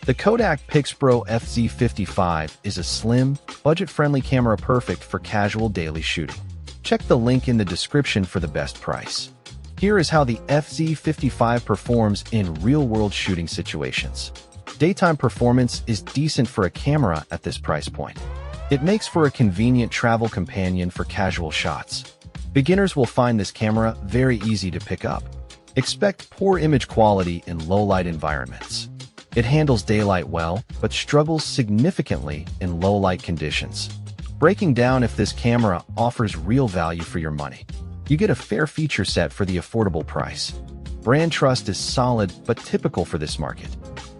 The Kodak PIXPRO FZ55 is a slim, budget-friendly camera perfect for casual daily shooting. Check the link in the description for the best price. Here is how the FZ55 performs in real-world shooting situations. Daytime performance is decent for a camera at this price point. It makes for a convenient travel companion for casual shots. Beginners will find this camera very easy to pick up. Expect poor image quality in low-light environments. It handles daylight well, but struggles significantly in low-light conditions. Breaking down if this camera offers real value for your money. You get a fair feature set for the affordable price. Brand trust is solid but typical for this market.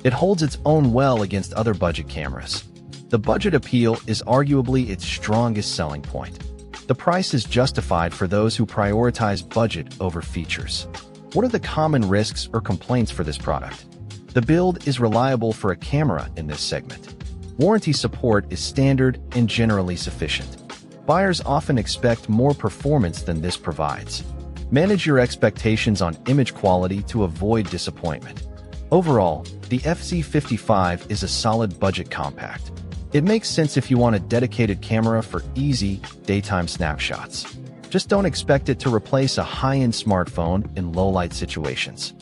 It holds its own well against other budget cameras. The budget appeal is arguably its strongest selling point. The price is justified for those who prioritize budget over features. What are the common risks or complaints for this product? The build is reliable for a camera in this segment. Warranty support is standard and generally sufficient. Buyers often expect more performance than this provides. Manage your expectations on image quality to avoid disappointment. Overall, the FZ55 is a solid budget compact. It makes sense if you want a dedicated camera for easy, daytime snapshots. Just don't expect it to replace a high-end smartphone in low-light situations.